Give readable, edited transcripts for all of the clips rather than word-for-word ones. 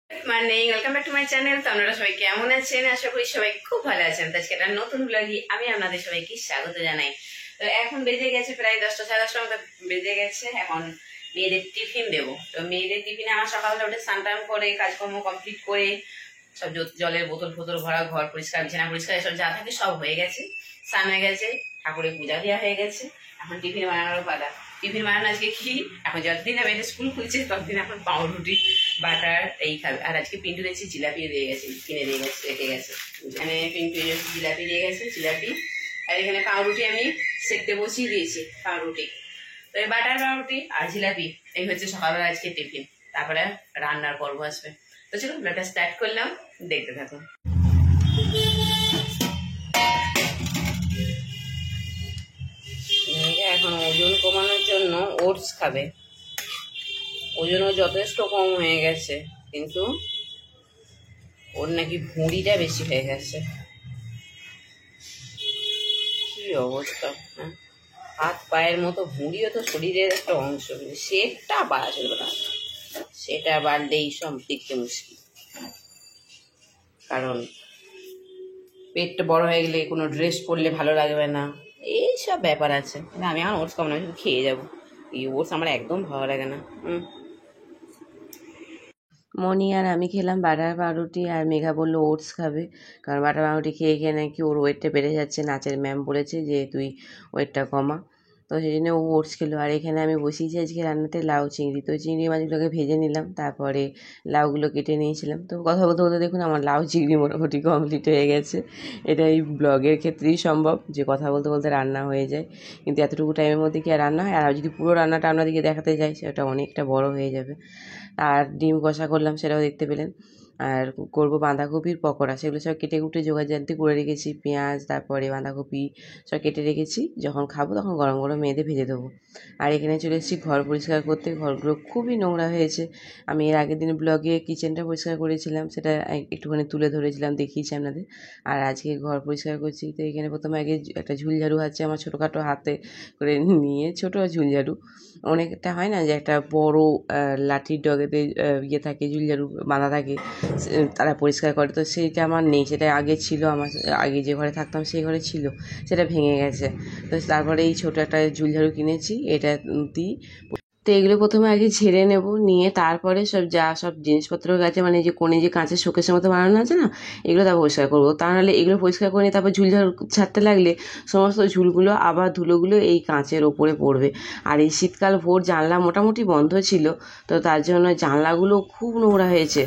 Morning, welcome back to my channel. তো আপনারা সবাই কেমন আছেন? আশা করি সবাই খুব ভালো আছেন। তো আজকে একটা নতুন ব্লগে আমি আপনাদের সবাইকে স্বাগত জানাই। তো এখন বেজে গেছে প্রায় 10টা সাড়ে 10টার মতো বেজে গেছে। এখন মেয়েদের টিফিন দেবো। তো মেয়েদের টিফিনে আমার সকালবেলা উঠে স্নান টান করে কাজকর্ম কমপ্লিট করে সব জলের বোতল ফোতল ভরা, ঘর পরিষ্কার, বিছানা পরিষ্কার, এসব যা থাকে সব হয়ে গেছে। স্নান হয়ে গেছে, ঠাকুরের পূজা দেওয়া হয়ে গেছে। এখন টিফিন বানানোর পালা। টিফিন বানানো আজকে কি, এখন যতদিন আমি স্কুল খুলছে ততদিন এখন পাউরুটি বাটার এই খাবে। আর আজকে পিন্টু দেখছি জিলাপি দিয়ে গেছে, কিনে দিয়ে গেছে, রেখে গেছে। এখানে পিন্টু জিলাপি দিয়ে গেছে, জিলাপি। আর এখানে পাউরুটি আমি সেকতে বসিয়ে দিয়েছি, পাউরুটি। তো এই বাটার পাউরুটি আর জিলাপি এই হচ্ছে সকালবেলা আজকে টিফিন। তারপরে রান্নার পর্ব আসবে। তো চলুন ব্লগটা স্টার্ট করলাম, দেখতে থাকুন। এখন ওজন কমানোর জন্য ওটস খাবে। ওজনও যথেষ্ট কম হয়ে গেছে, কিন্তু ওর নাকি ভুঁড়িটা বেশি হয়ে গেছে। কি অবস্থা! হ্যাঁ, হাত পায়ের মতো ভুঁড়িও তো শরীরের একটা অংশ, সেটা বাড়া চলবে না। সেটা বাড়লেই সব দেখতে মুশকিল, কারণ পেটটা বড় হয়ে গেলে কোনো ড্রেস পরলে ভালো লাগবে না, এইসব ব্যাপার আছে। আমি আমার ওটস খাবো না, শুধু খেয়ে যাবো। এই ওটস আমার একদম ভালো লাগে না। মনি আর আমি খেলাম বাটার পাউরুটি, আর মেঘা বললো ওটস খাবে, কারণ বাটার পাউরুটি খেয়ে খেয়ে নাকি ওর ওয়েটটা বেড়ে যাচ্ছে। নাচের ম্যাম বলেছে যে তুই ওয়েটটা কমা, তো সেই জন্য ও ওটস খেলো। আর এখানে আমি বসিয়েছি আজকে রান্নাতে লাউ চিংড়ি। তো চিংড়ি মাছগুলোকে ভেজে নিলাম, তারপরে লাউগুলো কেটে নিয়েছিলাম। তো কথা বলতে বলতে দেখুন আমার লাউ চিংড়ি মোটামুটি কমপ্লিট হয়ে গেছে। এটা এই ব্লগের ক্ষেত্রেই সম্ভব যে কথা বলতে বলতে রান্না হয়ে যায়, কিন্তু এতটুকু টাইমের মধ্যে কি আর রান্না হয়? আর যদি পুরো রান্নাটা আপনাদেরকে দেখাতে যাই সেটা অনেকটা বড় হয়ে যাবে। আর ডিম কষা করলাম, সেটাও দেখতে পেলেন। আর করবো বাঁধাকপির পকোড়া, সেগুলো সব কেটে কুটে জোগাড় করে রেখেছি। পেঁয়াজ, তারপরে বাঁধাকপি সব কেটে রেখেছি। যখন খাবো তখন গরম গরম মেয়েদে ভেজে দেবো। আর এখানে চলে এসেছি ঘর পরিষ্কার করতে। ঘরগুলো খুবই নোংরা হয়েছে। আমি এর আগের দিন ব্লগে কিচেনটা পরিষ্কার করেছিলাম, সেটা একটুখানি তুলে ধরেছিলাম, দেখিয়েছি আপনাদের। আর আজকে ঘর পরিষ্কার করছি। তো এখানে প্রথমে আগে একটা ঝুলঝাড়ু আছে আমার ছোটোখাটো হাতে করে নিয়ে, ছোটো ঝুলঝাড়ু, অনেকটা হয় না যে একটা বড় লাঠির ডগেতে ইয়ে থাকে, ঝুলঝাড়ু বাঁধা থাকে, তারা পরিষ্কার করে। তো সেইটা আমার নেই, সেটা আগে ছিল আমার, আগে যে ঘরে থাকতাম সেই ঘরে ছিল, সেটা ভেঙে গেছে। তো তারপরে এই ছোটো একটা ঝুলঝাড়ু কিনেছি, এটা দিই। তো এগুলো প্রথমে আগে ঝেড়ে নেব, নিয়ে তারপরে সব জিনিসপত্র আছে, মানে যে কোণে যে কাঁচের শোকেসের মতো বানানো আছে না, এগুলো তারপর পরিষ্কার করবো। তা নাহলে এগুলো পরিষ্কার করে নিয়ে তারপর ঝুলঝাড়ু ছাড়তে লাগলে সমস্ত ঝুলগুলো আবার ধুলোগুলো এই কাঁচের ওপরে পড়বে। আর এই শীতকাল ভোর জানলা মোটামুটি বন্ধ ছিল, তো তার জন্য জানলাগুলো খুব নোংরা হয়েছে।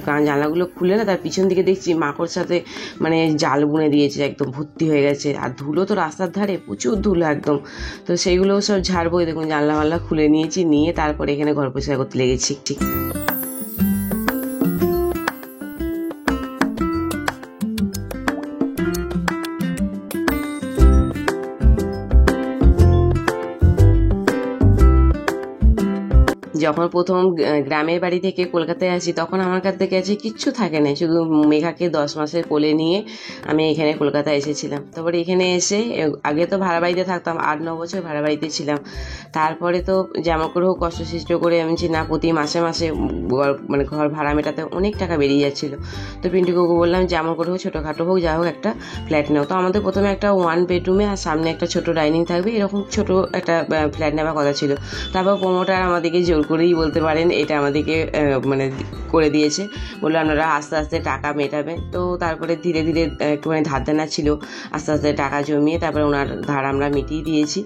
কারণ জানলাগুলো খুলে না, তার পিছন দিকে দেখছি মাকড় সাথে মানে জাল বুনে দিয়েছে, একদম ভর্তি হয়ে গেছে। আর ধুলো তো রাস্তার ধারে প্রচুর ধুলো একদম। তো সেইগুলোও সব ঝাড়বো। দেখুন জানলা মাল্লা খুলে নিয়েছি, নিয়ে তারপরে এখানে ঘর পরিষ্কার করতে লেগেছি। ঠিক যখন প্রথম গ্রামের বাড়ি থেকে কলকাতায় আসি, তখন আমার কাছ থেকে আছে কিচ্ছু থাকে না, শুধু মেঘাকে 10 মাসের কোলে নিয়ে আমি এখানে কলকাতায় এসেছিলাম। তারপরে এখানে এসে আগে তো ভাড়া বাড়িতে থাকতাম, 8-9 বছর ভাড়া বাড়িতে ছিলাম। তারপরে তো যেমন করে হোক কষ্ট সৃষ্ট করে আমি না, প্রতি মাসে মাসে মানে ঘর ভাড়া মেটাতে অনেক টাকা বেরিয়ে যাচ্ছিলো। তো পিন্টু কাকু বললাম যেমন করে হোক, ছোটোখাটো হোক, যা হোক একটা ফ্ল্যাট নেও। তো আমাদের প্রথমে একটা 1 বেডরুমে আর সামনে একটা ছোটো ডাইনিং থাকবে, এরকম ছোটো একটা ফ্ল্যাট নেওয়ার কথা ছিল। তারপর প্রমোটার আমাদেরকে জোর করেই বলতে পারেন এটা আমাদেরকে মানে করে দিয়েছে, বললো আপনারা আস্তে আস্তে টাকা মেটাবেন। তো তারপরে ধীরে ধীরে একটুখানি ধার দেনা ছিল, আস্তে আস্তে টাকা জমিয়ে তারপরে ওনার ধার আমরা মিটিয়ে দিয়েছি।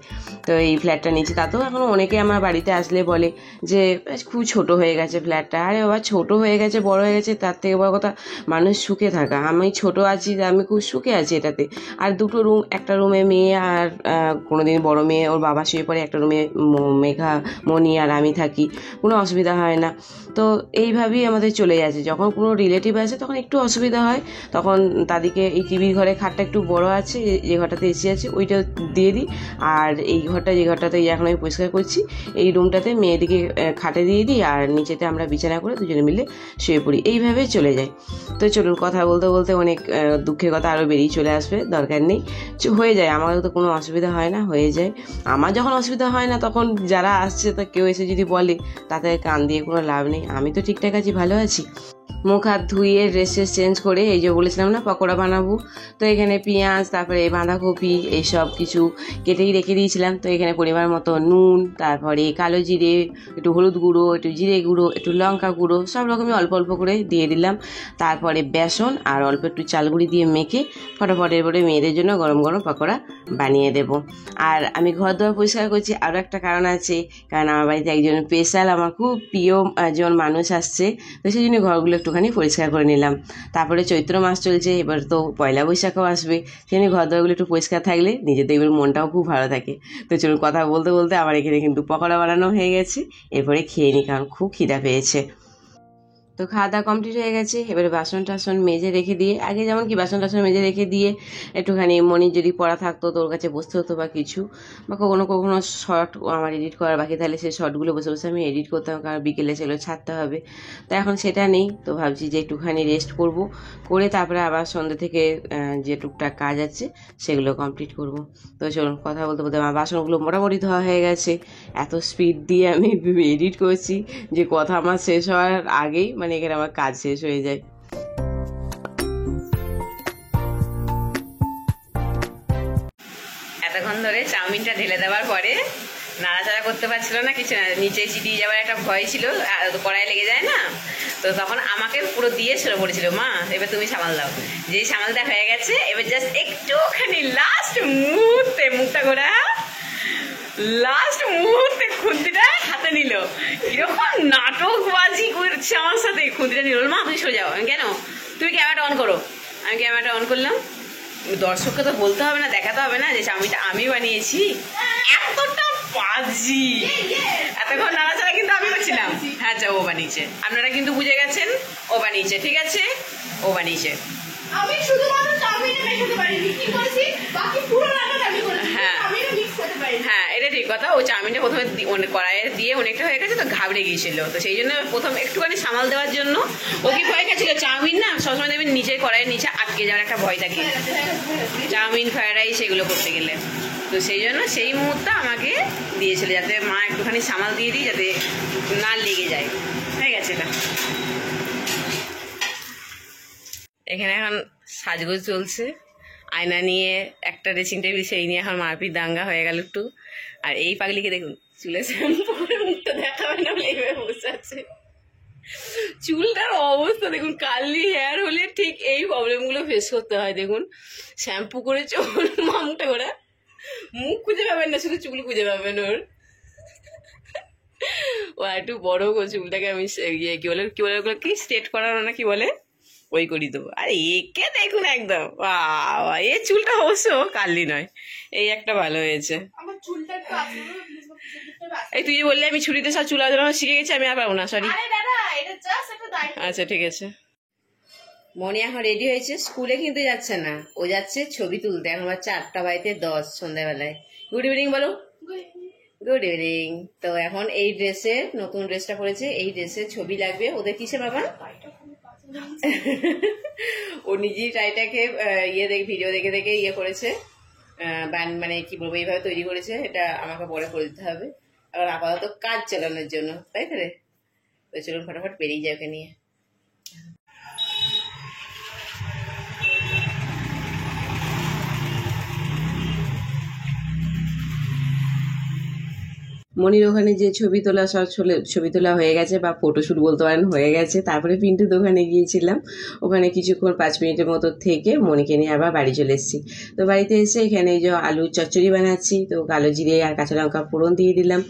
তো এই ফ্ল্যাটটা নিয়েছি। তাতেও এখন অনেকে আমার বাড়িতে আসলে বলে যে খুব ছোট হয়ে গেছে ফ্ল্যাটটা। আরে বাবা, ছোট হয়ে গেছে বড় হয়ে গেছে তার থেকে বড় কথা মানুষ সুখে থাকা। আমি ছোট আছি, আমি খুব সুখে আছি এটাতে। আর 2টো রুম, একটা রুমে মেয়ে আর কোনোদিন বড় মেয়ে ওর বাবা শুয়ে পড়ে, একটা রুমে মেঘা, মনি আর আমি থাকি, কোনো অসুবিধা হয় না। তো এইভাবেই আমাদের চলে যাচ্ছে। যখন কোনো রিলেটিভ আসে তখন একটু অসুবিধা হয়, তখন তাদেরকে এই টিভির ঘরে খাটটা একটু বড় আছে, যে ঘরটাতে এসি আছে ওইটা দিয়ে দিই। আর এই ঘরটা, যে ঘরটাতে এখন আমি পরিষ্কার করছি, এই রুমটাতে মেয়েদিকে খাটে দিয়ে দিই, আর নিচেতে আমরা বিছানা করে দুজনে মিলে শুয়ে পড়ি। এইভাবেই চলে যায়। তো চলুন, কথা বলতে বলতে অনেক দুঃখের কথা আরও বেরিয়ে চলে আসবে, দরকার নেই, হয়ে যায়। আমার তো কোনো অসুবিধা হয় না, হয়ে যায়। আমার যখন অসুবিধা হয় না, তখন যারা আসছে তা কেউ এসে যদি বলে, তাতে কান দিয়ে কোনো লাভ নেই। আমি তো ঠিকঠাক আছি, ভালো আছি। মুখ হাত ধুয়ে ড্রেস চেঞ্জ করে এই যে বলেছিলাম না পকোড়া বানাবো, তো এখানে পেঁয়াজ তারপরে বাঁধাকপি এইসব কিছু কেটেই রেখে দিয়েছিলাম। তো এখানে পরিমাণ মতো নুন, তারপরে কালো জিরে, একটু হলুদ গুঁড়ো, একটু জিরে গুঁড়ো, একটু লঙ্কা গুঁড়ো, সব রকমই অল্প অল্প করে দিয়ে দিলাম। তারপরে বেসন আর অল্প একটু চালগুড়ি দিয়ে মেখে ফটাফট এরপরে মেয়েদের জন্য গরম গরম পকোড়া বানিয়ে দেব। আর আমি ঘর দোয়ার পরিষ্কার করছি আরও একটা কারণ আছে, কারণ আমার বাড়িতে একজন স্পেশাল আমার খুব প্রিয় একজন মানুষ আসছে, তো সেই জন্য ঘরগুলো একটুখানি পরিষ্কার করে নিলাম। তারপরে চৈত্র মাস চলছে, এবার তো পয়লা বৈশাখও আসবে, সেই জন্য ঘর দোয়ারগুলো একটু পরিষ্কার থাকলে নিজের দেখবেন মনটাও খুব ভালো থাকে। তো চলুন কথা বলতে বলতে আমার এখানে কিন্তু পকোড়া বানানো হয়ে গেছে, এরপরে খেয়ে নিই কারণ খুব খিদা পেয়েছে। তো খাওয়া দাওয়া কমপ্লিট হয়ে গেছে, এবারে বাসন টাসন মেজে রেখে দিয়ে, আগে যেমন কি বাসন টাসন মেজে রেখে দিয়ে একটুখানি মনির যদি পড়া থাকতো তোর কাছে বসতে হতো বা কিছু, বা কখনো কখনো শর্ট আমার এডিট করার বাকি থাকলে সেই শর্টগুলো বসে বসে আমি এডিট করতাম, কারণ বিকেলে সেগুলো ছাড়তে হবে। তো এখন সেটা নেই, তো ভাবছি যে একটুখানি রেস্ট করব, করে তারপরে আবার সন্ধ্যে থেকে যে টুকটাক কাজ আছে সেগুলো কমপ্লিট করব। তো চলুন কথা বলতে বলতে আমার বাসনগুলো মোটামুটি ধোয়া হয়ে গেছে। এত স্পিড দিয়ে আমি এডিট করছি যে কথা আমার শেষ হওয়ার আগেই মানে এখানে আমার কাজ শেষ হয়ে যায়। এতক্ষণ ধরে চাউমিনটা ঢেলে দেওয়ার পরে নাড়াচাড়া করতে পারছিল না, কিছু না, নিচে চিটিয়ে যাওয়ার একটা ভয় ছিল, কড়াই লেগে যায় না, তো তখন আমাকে পুরো দিয়ে ছেড়ে পড়েছিল, মা এবার তুমি সামাল দাও। যেই সামালটা হয়ে গেছে, এবার জাস্ট একটুখানি লাস্ট মুহূর্তে মুখটা ঘোরা, লাস্ট মুহূর্তে খুন্তিটা হাতে নিল, কিরকম নাটকবাজি করছে আমার সাথে, খুন্তিটা নিল, মা তুমি সরে যাও। আমি কেন, তুমি ক্যামেরাটা অন করো। আমি ক্যামেরাটা অন করলাম, দর্শককে তো বলতে হবে না, দেখাতে হবে না যে চাউমিনটা আমি বানিয়েছি, এতটা বাজি। এতক্ষণ নাড়াচাড়া কিন্তু আমি করছিলাম, হ্যাঁ আচ্ছা ও বানিয়েছে, আপনারা কিন্তু বুঝে গেছেন ও বানিয়েছে, ঠিক আছে ও বানিয়েছে। আমি শুধুমাত্র চাউমিনে মেশাতে পারিনি, কি করেছি বাকি পুরো রান্নাটা আমি করেছি, আমি মিক্স করতে পারি। হ্যাঁ এটা ঠিক কথা, ও চাউমিনটা প্রথমে কড়াইয়ে দিয়ে অনেকটা হয়ে গেছে, তো ঘাবড়ে গিয়েছিল, তো সেই জন্য প্রথম একটুখানি সামাল দেওয়ার জন্য ও কি ভয় গেছিল, চাউমিন না সবসময় দেখবেন নিচে কড়াইয়ের নিচে আটকে যাওয়ার একটা ভয় থাকে চাউমিন ফ্রাইড রাইস সেগুলো করতে গেলে, তো সেই জন্য সেই মুহূর্তে আমাকে দিয়েছিল যাতে মা একটুখানি সামাল দিয়ে দিই যাতে না লেগে যায়, হয়ে গেছে এটা। এখানে এখন সাজগোজ চলছে, আয়না নিয়ে একটা ড্রেসিং টেবিল, সেই নিয়ে এখন মারপিট দাঙ্গা হয়ে গেল একটু। আর এই পাগলিকে দেখুন চুলে শ্যাম্পু করে মুখটা দেখাবে না বলে এইভাবে বসে আছে, চুলটার অবস্থা দেখুন, কার্লি হেয়ার হলে ঠিক এই প্রবলেমগুলো ফেস করতে হয়। দেখুন শ্যাম্পু করে চুল মামুটা করে, মুখ খুঁজে পাবেন না, শুধু চুল খুঁজে পাবেন ওর। ও একটু বড় চুলটাকে আমি ইয়ে কি বলে ওগুলো কি স্ট্রেট করানো না কি বলে, ওই করি দেবো। আর একে দেখুন একদম বাবা, এই চুলটা অবশ্য কার্লি নয়, এই একটা ভালো হয়েছে। এই তুই যে বললি আমি ছুরিতে সব চুল আঁচড়ানো শিখে গেছি, আমি আর পারবো না, সরি। আচ্ছা ঠিক আছে। মনি এখন রেডি হয়েছে, স্কুলে কিন্তু যাচ্ছে না, ও যাচ্ছে ছবি তুলতে, এখন হচ্ছে 8:10 সন্ধ্যাবেলায়। গুড ইভিনিং বলো। Good evening. তো এখন এই ড্রেসে, নতুন ড্রেসটা পরেছে, এই ড্রেসে ছবি লাগবে ওদের, কিসে বাবা ও নিজেই টাইটাকে ভিডিও দেখে দেখে ইয়ে করেছে, মানে কি বলবো এইভাবে তৈরি করেছে, এটা আমাকে পরে করে দিতে হবে, আর আপাতত কাজ চালানোর জন্য, তাই তো রে। তো চলুন ফটাফট বেরিয়ে যায় ওকে নিয়ে। মনির ওখানে যে ছবি তোলা সব ছবি তোলা হয়ে গেছে, বা ফটোশ্যুট বলতে পারেন হয়ে গেছে। তারপরে পিন্টুর দোকানে গিয়েছিলাম, ওখানে কিছুক্ষণ 5 মিনিটের মতো থেকে মনিকে নিয়ে আবার বাড়ি চলে এসেছি। তো বাড়িতে এসে এখানে এই যে আলুর চচ্চড়ি বানাচ্ছি, তো কালো জিরে আর কাঁচা লঙ্কা ফোড়ন দিয়ে দিলাম,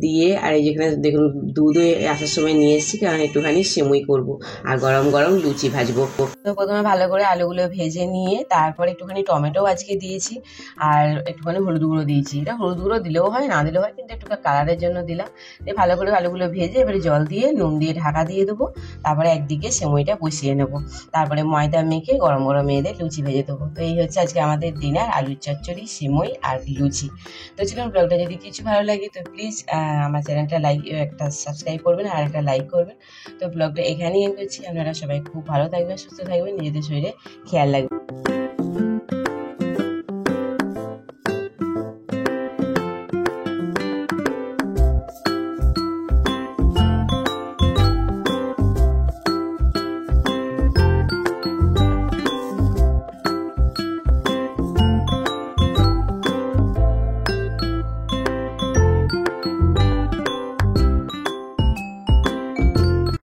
দিয়ে আর এই যেখানে দেখুন দুধে আসার সময় নিয়ে এসেছি, কারণ একটুখানি সেমুই করব আর গরম গরম লুচি ভাজবো। তো প্রথমে ভালো করে আলুগুলো ভেজে নিয়ে তারপরে একটুখানি টমেটো আজকে দিয়েছি, আর একটুখানি হলুদ গুঁড়ো দিয়েছি। এটা হলুদ গুঁড়ো দিলেও হয় না দিলেও হয়, কিন্তু একটু কালারের জন্য দিলাম। দিয়ে ভালো করে আলুগুলো ভেজে এবারে জল দিয়ে নুন দিয়ে ঢাকা দিয়ে দেবো, তারপরে একদিকে সেমইটা বসিয়ে নেবো, তারপরে ময়দা মেখে গরম গরম মেয়েদের লুচি ভেজে দেবো। তো এই হচ্ছে আজকে আমাদের ডিনার, আলুর চচ্চড়ি, সেমই আর লুচি। তো চলুন, ব্লগটা যদি কিছু ভালো লাগে তো প্লিজ আমার চ্যানেলটা একটা সাবস্ক্রাইব করবেন আর একটা লাইক করবেন। তো ব্লগটা এখানেই এন্ড করছি। আপনারা সবাই খুব ভালো থাকবেন, সুস্থ থাকবেন, নিজেদের শরীরে খেয়াল রাখবেন।